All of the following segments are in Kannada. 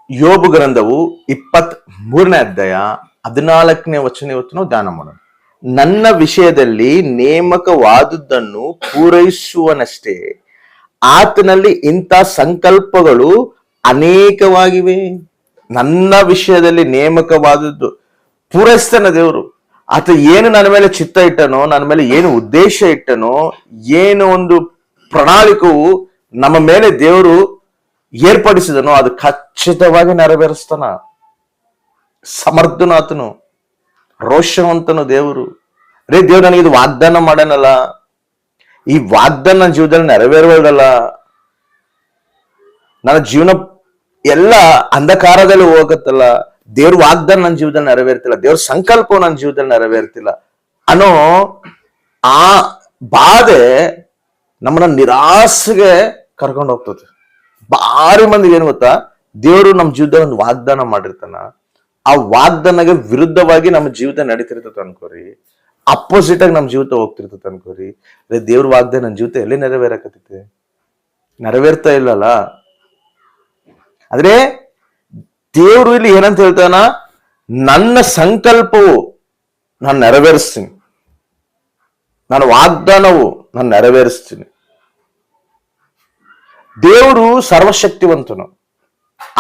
ಯೋಬು ಗ್ರಂಥವು 23ನೇ ಅಧ್ಯಾಯ 14ನೇ ವಚನ ಇವತ್ತು ನಾವು ಧ್ಯಾನ ಮಾಡೋಣ. ನನ್ನ ವಿಷಯದಲ್ಲಿ ನೇಮಕವಾದುದನ್ನು ಪೂರೈಸುವನಷ್ಟೇ, ಆತನಲ್ಲಿ ಇಂಥ ಸಂಕಲ್ಪಗಳು ಅನೇಕವಾಗಿವೆ. ನನ್ನ ವಿಷಯದಲ್ಲಿ ನೇಮಕವಾದದ್ದು ಪೂರೈಸ್ತಾನೆ ದೇವರು. ಆತ ಏನು ನನ್ನ ಮೇಲೆ ಚಿತ್ತ ಇಟ್ಟನೋ, ನನ್ನ ಮೇಲೆ ಏನು ಉದ್ದೇಶ ಇಟ್ಟನೋ, ಏನು ಒಂದು ಪ್ರಣಾಳಿಕವು ನಮ್ಮ ಮೇಲೆ ದೇವರು ಏರ್ಪಡಿಸಿದನೋ ಅದು ಖಚಿತವಾಗಿ ನೆರವೇರಿಸ್ತಾನ. ಸಮರ್ಥನಾತನು, ರೋಷವಂತನು ದೇವರು. ದೇವ್ರು ನನಗೆ ಇದು ವಾಗ್ದಾನ ಮಾಡನಲ್ಲ, ಈ ವಾಗ್ದಾನ ನನ್ನ ಜೀವನದಲ್ಲಿ ನೆರವೇರುವುದಲ್ಲ. ನನ್ನ ಜೀವನ ಎಲ್ಲ ಅಂಧಕಾರದಲ್ಲಿ ಹೋಗತ್ತಲ್ಲ, ದೇವ್ರ ವಾಗ್ದಾನ ನನ್ನ ಜೀವನದಲ್ಲಿ ನೆರವೇರ್ತಿಲ್ಲ, ದೇವ್ರ ಸಂಕಲ್ಪವು ನನ್ನ ಜೀವನದಲ್ಲಿ ನೆರವೇರ್ತಿಲ್ಲ ಅನ್ನೋ ಆ ಬಾಧೆ ನಮ್ಮನ್ನ ನಿರಾಸೆಗೆ ಕರ್ಕೊಂಡು ಹೋಗ್ತದೆ. ಭಾರಿ ಮಂದಿಗೆ ಏನು ಗೊತ್ತಾ, ದೇವರು ನಮ್ಮ ಜೀವನದಲ್ಲಿ ಒಂದು ವಾಗ್ದಾನ ಮಾಡಿರ್ತಾನ, ಆ ವಾಗ್ದಾನಗೆ ವಿರುದ್ಧವಾಗಿ ನಮ್ಮ ಜೀವಿತ ನಡೀತಿರ್ತದೆ ಅನ್ಕೋರಿ, ಅಪೋಸಿಟ್ ಆಗಿ ನಮ್ಮ ಜೀವಿತ ಹೋಗ್ತಿರ್ತದೆ ಅನ್ಕೋರಿ. ದೇವ್ರ ವಾಗ್ದಾನ ನನ್ನ ಜೀವಿತ ಎಲ್ಲಿ ನೆರವೇರಕತ್ತೈತೆ? ನೆರವೇರ್ತಾ ಇಲ್ಲಲ್ಲ. ಆದ್ರೆ ದೇವ್ರು ಇಲ್ಲಿ ಏನಂತ ಹೇಳ್ತಾನ, ನನ್ನ ಸಂಕಲ್ಪವು ನಾನು ನೆರವೇರಿಸ್ತೀನಿ, ನನ್ನ ವಾಗ್ದಾನವು ನಾನು ನೆರವೇರಿಸ್ತೀನಿ. ದೇವರು ಸರ್ವಶಕ್ತಿವಂತನು,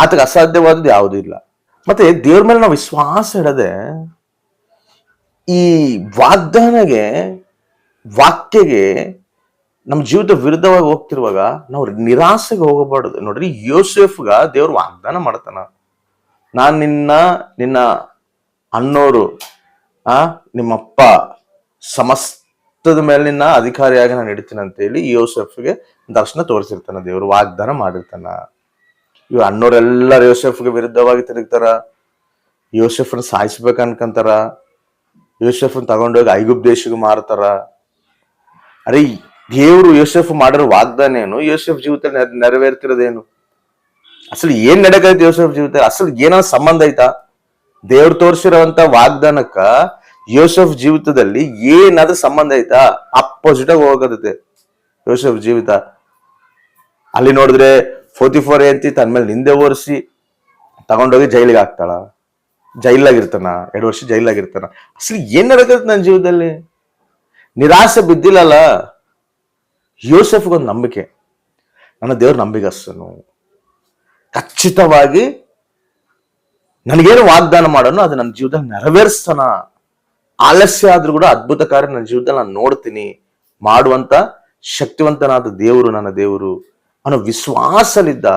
ಆತಗೆ ಅಸಾಧ್ಯವಾದದ್ದು ಯಾವುದೂ ಇಲ್ಲ. ಮತ್ತೆ ದೇವ್ರ ಮೇಲೆ ನಾವು ವಿಶ್ವಾಸ ಇಡದೆ ಈ ವಾಗ್ದಾನಗೆ, ವಾಕ್ಯಗೆ ನಮ್ಮ ಜೀವಿತ ವಿರುದ್ಧವಾಗಿ ಹೋಗ್ತಿರುವಾಗ ನಾವು ನಿರಾಸೆಗೆ ಹೋಗಬಾರ್ದು. ನೋಡ್ರಿ, ಯೋಸೇಫ್ಗ ದೇವ್ರು ವಾಗ್ದಾನ ಮಾಡ್ತಾನ, ನಾನ್ ನಿನ್ನ ಅಣ್ಣೋರು ನಿಮ್ಮಪ್ಪ ಸಮಸ್ತದ ಮೇಲೆ ನಿನ್ನ ಅಧಿಕಾರಿಯಾಗಿ ನಾನು ಇಡ್ತೀನಿ ಅಂತ ಹೇಳಿ ಯೋಸೆಫ್ಗೆ ದರ್ಶನ ತೋರಿಸಿರ್ತಾನ, ದೇವ್ರು ವಾಗ್ದಾನ ಮಾಡಿರ್ತಾನ. ಇವ್ ಅಣ್ಣೋರೆಲ್ಲರೂ ಯೋಸೆಫ್ಗೆ ವಿರುದ್ಧವಾಗಿ ತಿರುಗ್ತಾರ, ಯೋಸೆಫ್ನ ಸಾಯಿಸ್ಬೇಕ ಅನ್ಕಂತಾರ, ಯೋಸೆಫ್ನ ತಗೊಂಡೋಗಿ ಐಗುಪ್ತ ದೇಶಕ್ಕೆ ಮಾರ್ತಾರ. ಅರೆ, ದೇವ್ರು ಯೋಸೆಫ್ ಮಾಡಿರೋ ವಾಗ್ದಾನ ಏನು? ಯೋಸೆಫ್ ಜೀವಿತ ನೆರವೇರ್ತಿರೋದೇನು? ಅಸಲು ಏನ್ ನಡೆಕೈತಿ ಯೋಸೆಫ್ ಜೀವಿತ? ಅಸಲು ಏನಾದ್ರು ಸಂಬಂಧ ಐತಾ? ದೇವ್ರು ತೋರಿಸಿರೋಂತ ವಾಗ್ದಾನಕ್ಕ ಯೋಸೆಫ್ ಜೀವಿತದಲ್ಲಿ ಏನಾದ್ರೂ ಸಂಬಂಧ ಐತಾ? ಅಪೋಸಿಟ್ ಆಗಿ ಹೋಗತ್ತೆ ಯೋಸೆಫ್ ಜೀವಿತ. ಅಲ್ಲಿ ನೋಡಿದ್ರೆ ಫೋತಿಫೋರ್ ಅಂತಿ ತನ್ನ ಮೇಲೆ ನಿಂದೆ ಓರಿಸಿ ತಗೊಂಡೋಗಿ ಜೈಲಿಗೆ ಹಾಕ್ತಾಳ, ಜೈಲಾಗಿರ್ತಾನ, 2 ವರ್ಷ ಜೈಲಾಗಿರ್ತಾನ. ಅಸಲು ಏನ್ ನಡೆಕೈತಿ ನನ್ನ ಜೀವಿತದಲ್ಲಿ? ನಿರಾಸೆ ಬಿದ್ದಿಲ್ಲಲ್ಲ. ಯೋಸೆಫ್ಗೊಂದು ನಂಬಿಕೆ, ನನ್ನ ದೇವ್ರ ನಂಬಿಗಸ್ತನು, ಖಚಿತವಾಗಿ ನನಗೇನು ವಾಗ್ದಾನ ಮಾಡೋನು ಅದು ನನ್ನ ಜೀವನದಲ್ಲಿ ನೆರವೇರಿಸ್ತಾನ. ಆಲಸ್ಯ ಆದ್ರೂ ಕೂಡ ಅದ್ಭುತ ಕಾರ್ಯ ನನ್ನ ಜೀವನದಲ್ಲಿ ನಾನು ನೋಡ್ತೀನಿ ಮಾಡುವಂತ ಶಕ್ತಿವಂತನಾದ ದೇವರು ನನ್ನ ದೇವರು ಅನ್ನೋ ವಿಶ್ವಾಸಲಿದ್ದ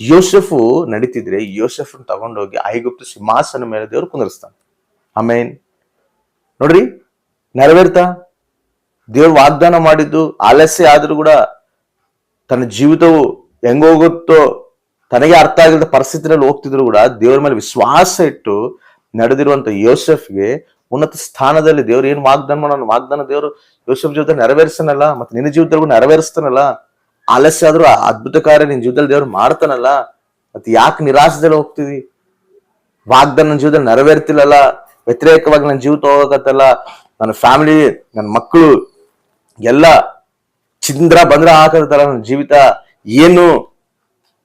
ಯೋಸೆಫು ನಡೀತಿದ್ರೆ, ಯೋಸೆಫ್ನ ತಗೊಂಡೋಗಿ ಐಗುಪ್ತ ಸಿಂಹಾಸನ ಮೇಲೆ ದೇವರು ಕುಂದರ್ಸ್ತಾನೆ. ಆಮೇನ್. ನೋಡ್ರಿ, ನೆರವೇರ್ತಾ? ದೇವ್ರು ವಾಗ್ದಾನ ಮಾಡಿದ್ದು ಆಲಸ್ಯ ಆದ್ರೂ ಕೂಡ ತನ್ನ ಜೀವಿತವು ಹೆಂಗೋಗುತ್ತೋ ತನಗೆ ಅರ್ಥ ಆಗಿದ್ದ ಪರಿಸ್ಥಿತಿಯಲ್ಲಿ ಹೋಗ್ತಿದ್ರು ಕೂಡ ದೇವ್ರ ಮೇಲೆ ವಿಶ್ವಾಸ ಇಟ್ಟು ನಡೆದಿರುವಂತ ಯೋಸೆಫ್ಗೆ ಉನ್ನತ ಸ್ಥಾನದಲ್ಲಿ ದೇವ್ರು ಏನ್ ವಾಗ್ದಾನ ಮಾಡೋಣ, ವಾಗ್ದಾನ ದೇವರು ಯೋಸೆಫ್ ಜೀವಿತ ನೆರವೇರಿಸ್ತಾನಲ್ಲ, ಮತ್ತೆ ನಿನ್ನ ಜೀವಿತದಲ್ಲೂ ನೆರವೇರಿಸ್ತಾನಲ್ಲ. ಆಲಸ್ಯ ಆದ್ರೂ ಅದ್ಭುತ ಕಾರ್ಯ ನಿನ್ ಜೀವಿತದಲ್ಲಿ ದೇವ್ರು ಮಾಡ್ತಾನಲ್ಲ, ಮತ್ತೆ ಯಾಕೆ ನಿರಾಶದಲ್ಲಿ ಹೋಗ್ತಿದಿ? ವಾಗ್ದಾನ ನನ್ನ ಜೀವಿತದಲ್ಲಿ ನೆರವೇರ್ತಿಲ್ಲಲ್ಲ, ವ್ಯತಿರೇಕವಾಗಿ ನನ್ನ ಜೀವಿತ ಹೋಗತ್ತಲ್ಲ, ನನ್ನ ಫ್ಯಾಮಿಲಿ, ನನ್ನ ಮಕ್ಕಳು ಎಲ್ಲ ಚಿಂದ್ರ ಬಂದ್ರ ಹಾಕತ್ತಲ್ಲ, ನನ್ನ ಜೀವಿತ ಏನು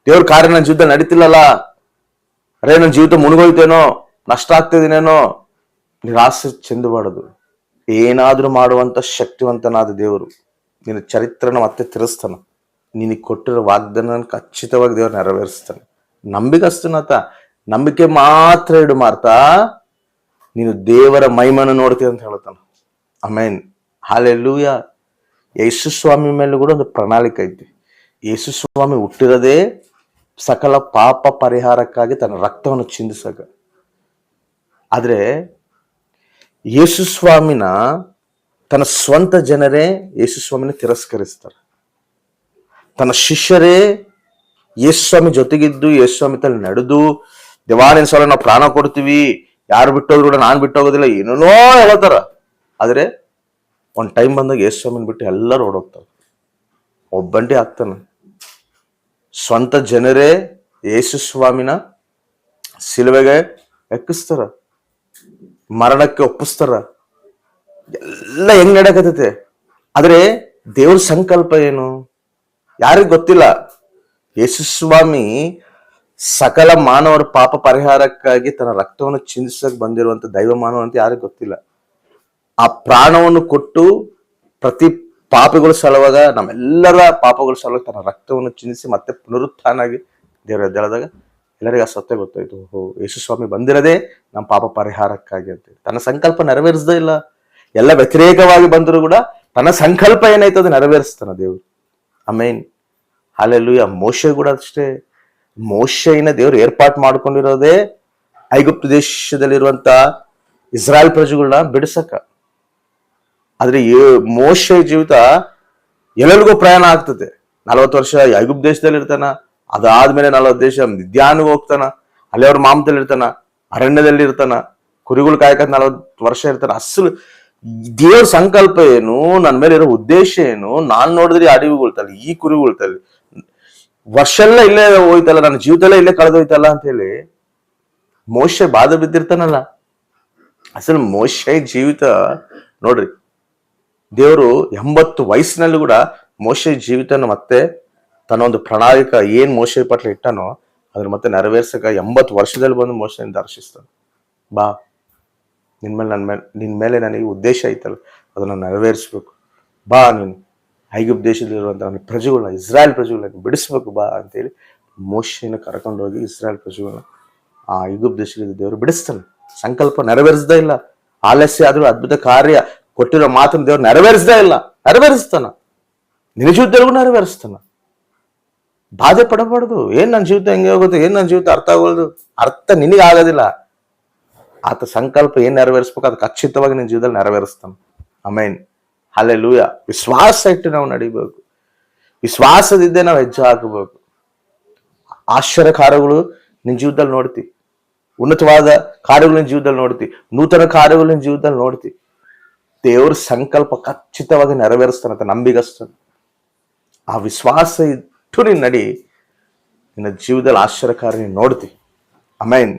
ದೇವ್ರ ಕಾರ್ಯ ನನ್ನ ಜೀವಿತ ನಡೀತಿಲ್ಲಲ್ಲ, ಅರೇ ನನ್ನ ಜೀವಿತ ಮುಳುಗೋಯ್ತೇನೋ, ನಷ್ಟ ಆಗ್ತಿದ್ದೀನೇನೋ, ನಿರಾಸೆ ಚೆಂದಬಾರದು. ಏನಾದ್ರೂ ಮಾಡುವಂತ ಶಕ್ತಿವಂತನಾದ ದೇವರು ನಿನ್ನ ಚರಿತ್ರನ ಮತ್ತೆ ತಿರುಸ್ತಾನ. ನಿನಗೆ ಕೊಟ್ಟಿರೋ ವಾಗ್ದಾನ ಖಚಿತವಾಗಿ ದೇವ್ರು ನೆರವೇರಿಸ್ತಾನೆ. ನಂಬಿಗಸ್ತನಾತ, ನಂಬಿಕೆ ಮಾತ್ರ ಇಡು ಮಾರ್ತಾ, ನೀನು ದೇವರ ಮಹಿಮನ ನೋಡ್ತೀಯ ಅಂತ ಹೇಳ್ತಾನ. ಆಮೇನ್, ಹಲ್ಲೆಲೂಯಾ. ಯೇಸು ಸ್ವಾಮಿ ಮೇಲೆ ಕೂಡ ಒಂದು ಪ್ರಣಾಳಿಕೆ ಐತಿ. ಯೇಸು ಸ್ವಾಮಿ ಹುಟ್ಟಿರೋದೇ ಸಕಲ ಪಾಪ ಪರಿಹಾರಕ್ಕಾಗಿ ತನ್ನ ರಕ್ತವನ್ನು ಚಿಂದಿಸಕ. ಆದ್ರೆ ಯೇಸು ಸ್ವಾಮಿನ ತನ್ನ ಸ್ವಂತ ಜನರೇ ಯೇಸು ಸ್ವಾಮಿನ ತಿರಸ್ಕರಿಸ್ತಾರೆ. ತನ್ನ ಶಿಷ್ಯರೇ ಯೇಸು ಸ್ವಾಮಿ ಜೊತೆಗಿದ್ದು ಯೇಸು ಸ್ವಾಮಿ ತಲೆ ನಡೆದು, ದೇವಾನಿನ ಸಲ ನಾವು ಪ್ರಾಣ ಕೊಡ್ತೀವಿ, ಯಾರು ಬಿಟ್ಟೋದ್ರು ಕೂಡ ನಾನು ಬಿಟ್ಟೋಗೋದಿಲ್ಲ, ಏನೇನೋ ಹೇಳ್ತಾರ. ಆದ್ರೆ ಒಂದ್ ಟೈಮ್ ಬಂದಾಗ ಯೇಸು ಸ್ವಾಮಿನ ಬಿಟ್ಟು ಎಲ್ಲರೂ ಓಡೋಗ್ತಾರೆ, ಒಬ್ಬಂಟಿ ಆಗ್ತಾನ. ಸ್ವಂತ ಜನರೇ ಯೇಸು ಸ್ವಾಮಿನ ಸಿಲುವೆಗೆ ಎಕ್ಕಿಸ್ತಾರ, ಮರಣಕ್ಕೆ ಒಪ್ಪಿಸ್ತಾರ. ಎಲ್ಲ ಹೆಂಗ್ ನಡಕತೈತೆ. ಆದ್ರೆ ದೇವ್ರ ಸಂಕಲ್ಪ ಏನು ಯಾರಿಗ್ ಗೊತ್ತಿಲ್ಲ. ಯೇಸು ಸ್ವಾಮಿ ಸಕಲ ಮಾನವರ ಪಾಪ ಪರಿಹಾರಕ್ಕಾಗಿ ತನ್ನ ರಕ್ತವನ್ನು ಚಿಂದಿಸಕ್ ಬಂದಿರುವಂತ ದೈವ ಮಾನವ ಅಂತ ಯಾರಿಗೂ ಗೊತ್ತಿಲ್ಲ. ಆ ಪ್ರಾಣವನ್ನು ಕೊಟ್ಟು ಪ್ರತಿ ಪಾಪಿಗಳ ಸಲುವಾಗ, ನಮ್ಮೆಲ್ಲರ ಪಾಪಗಳ ಸಲುವಾಗಿ ತನ್ನ ರಕ್ತವನ್ನು ಚಿಂದಿಸಿ ಮತ್ತೆ ಪುನರುತ್ಥಾನಾಗಿ ದೇವರ ಎದ್ದೇಳಿದಾಗ ಎಲ್ಲರಿಗೂ ಆ ಸತ್ಯ ಗೊತ್ತಾಯ್ತು. ಓಹೋ, ಯೇಸು ಸ್ವಾಮಿ ಬಂದಿರದೇ ನಮ್ಮ ಪಾಪ ಪರಿಹಾರಕ್ಕಾಗಿ ಅಂತ. ತನ್ನ ಸಂಕಲ್ಪ ನೆರವೇರಿಸದೇ ಇಲ್ಲ. ಎಲ್ಲ ವ್ಯತಿರೇಕವಾಗಿ ಬಂದರೂ ಕೂಡ ತನ್ನ ಸಂಕಲ್ಪ ಏನಾಯ್ತು ಅದು ನೆರವೇರಿಸ್ತಾನ ದೇವ್ರು. ಆಮೇನ್, ಹಲ್ಲೆಲೂಯಾ. ಮೋಶೆ ಕೂಡ ಅಷ್ಟೇ. ಮೋಶೆಯನ್ನ ದೇವ್ರು ಏರ್ಪಾಟ್ ಮಾಡ್ಕೊಂಡಿರೋದೇ ಐಗುಪ್ತ ದೇಶದಲ್ಲಿರುವಂತ ಇಸ್ರಾಯೇಲ್ ಪ್ರಜೆಗಳನ್ನ ಬಿಡಿಸಕ. ಆದ್ರೆ ಮೋಶೆ ಜೀವಿತ ಎಲ್ಲರಿಗೂ ಪ್ರಯಾಣ ಆಗ್ತದೆ. 40 ವರ್ಷ ಐಗುಪ್ತ ದೇಶದಲ್ಲಿ ಇರ್ತಾನ, ಅದಾದ್ಮೇಲೆ 40 ದೇಶ ಮಿದ್ಯಾನಿಗೆ ಹೋಗ್ತಾನ, ಅಲ್ಲಿ ಅವ್ರ ಮಾಮದಲ್ಲಿ ಇರ್ತಾನ, ಅರಣ್ಯದಲ್ಲಿ ಇರ್ತಾನ, ಕುರಿಗಳು ಕಾಯಕ 40 ವರ್ಷ ಇರ್ತಾನ. ಅಸಲು ದೇವ್ರ ಸಂಕಲ್ಪ ಏನು, ನನ್ನ ಮೇಲೆ ಇರೋ ಉದ್ದೇಶ ಏನು, ನಾನ್ ನೋಡಿದ್ರೆ ಅಡವಿಗಳ್ತಲ್ಲಿ, ಈ ಕುರಿಗಳ್ತಲ್ಲಿ ವರ್ಷ ಎಲ್ಲ ಇಲ್ಲೇ ಹೋಯ್ತಲ್ಲ, ನನ್ನ ಜೀವಿತಲ್ಲೇ ಇಲ್ಲೇ ಕಳೆದೋಯ್ತಲ್ಲ ಅಂತ ಹೇಳಿ ಮೋಶೆ ಬಾಧೆ ಬಿದ್ದಿರ್ತಾನಲ್ಲ. ಅಸಲು ಮೋಶೆ ಜೀವಿತ ನೋಡ್ರಿ, ದೇವರು 80 ವಯಸ್ಸಿನಲ್ಲಿ ಕೂಡ ಮೋಶೆ ಜೀವಿತನ ಮತ್ತೆ ತನ್ನ ಒಂದು ಪ್ರಣಾಳಿಕ ಏನ್ ಮೋಶೆ ಪಟ್ಲ ಇಟ್ಟನೋ ಅದ್ರ ಮತ್ತೆ ನೆರವೇರ್ಸಕ 80 ವರ್ಷದಲ್ಲಿ ಬಂದು ಮೋಶೆಯನ್ನು ದರ್ಶಿಸ್ತಾನೆ. ಬಾ, ನಿನ್ ಮೇಲೆ ನನಗೆ ಉದ್ದೇಶ ಐತಲ್ಲ, ಅದನ್ನ ನೆರವೇರಿಸ್ಬೇಕು. ಬಾ, ನೀನು ಐಗುಪ್ತ ದೇಶದಲ್ಲಿರುವಂತಹ ಪ್ರಜೆಗಳನ್ನ, ಇಸ್ರಾಯೇಲ್ ಪ್ರಜೆಗಳನ್ನ ಬಿಡಿಸ್ಬೇಕು ಬಾ ಅಂತೇಳಿ ಮೋಶೆನ ಕರ್ಕೊಂಡೋಗಿ ಇಸ್ರಾಯೇಲ್ ಪ್ರಜೆಗಳನ್ನ ಆ ಐಗುಪ್ತ ದೇಶದಲ್ಲಿ ದೇವರು ಬಿಡಿಸ್ತಾನೆ. ಸಂಕಲ್ಪ ನೆರವೇರಿಸದೇ ಇಲ್ಲ. ಆಲಸ್ಯ ಆದ್ರೂ ಅದ್ಭುತ ಕಾರ್ಯ ಕೊಟ್ಟಿರೋ ಮಾತನ್ನು ದೇವ್ರು ನೆರವೇರಿಸದೇ ಇಲ್ಲ. ನೆರವೇರಿಸ್ತಾನ, ನಿನ್ನ ಜೀವಿತದಲ್ಲೂ ನೆರವೇರಿಸ್ತಾನ. ಬಾಧೆ ಪಡಬಾರ್ದು. ಏನ್ ನನ್ನ ಜೀವಿತ ಹೆಂಗೆ ಹೋಗುತ್ತೆ, ಏನ್ ನನ್ನ ಜೀವಿತ ಅರ್ಥ ಆಗೋದು, ಅರ್ಥ ನಿನಗೆ ಆಗೋದಿಲ್ಲ. ಆತ ಸಂಕಲ್ಪ ಏನ್ ನೆರವೇರಿಸ್ಬೇಕು ಅದು ಖಚಿತವಾಗಿ ನಿನ್ನ ಜೀವಿತದಲ್ಲಿ ನೆರವೇರಿಸ್ತಾನ. ಆಮೇನ್, ಹಲ್ಲೆಲೂಯಾ. ವಿಶ್ವಾಸ ಇಟ್ಟು ನಾವು ನಡಿಬೇಕು. ವಿಶ್ವಾಸದಿದ್ದೇ ನಾವು ಹೆಜ್ಜೆ ಹಾಕಬೇಕು. ಆಶ್ಚರ್ಯ ಕಾರ್ಯಗಳು ನಿನ್ನ ಜೀವಿತದಲ್ಲಿ ನೋಡ್ತಿ, ಉನ್ನತವಾದ ಕಾರ್ಯಗಳು ನಿನ್ನ ಜೀವಿತದಲ್ಲಿ ನೋಡ್ತಿ, ನೂತನ ಕಾರ್ಯಗಳು ನಿನ್ನ ಜೀವಿತದಲ್ಲಿ ನೋಡ್ತಿ. ದೇವ್ರ ಸಂಕಲ್ಪ ಖಚಿತವಾಗಿ ನೆರವೇರಿಸ್ತಾನಂತ ನಂಬಿಗಸ್ತ. ಆ ವಿಶ್ವಾಸ ಇಟ್ಟು ನೀನ್ ನಡಿ, ನಿನ್ನ ಜೀವಿತದಲ್ಲಿ ಆಶ್ಚರ್ಯ ಕಾರ್ಯ ನೀನ್ ನೋಡ್ತಿ. ಆಮೇನ್.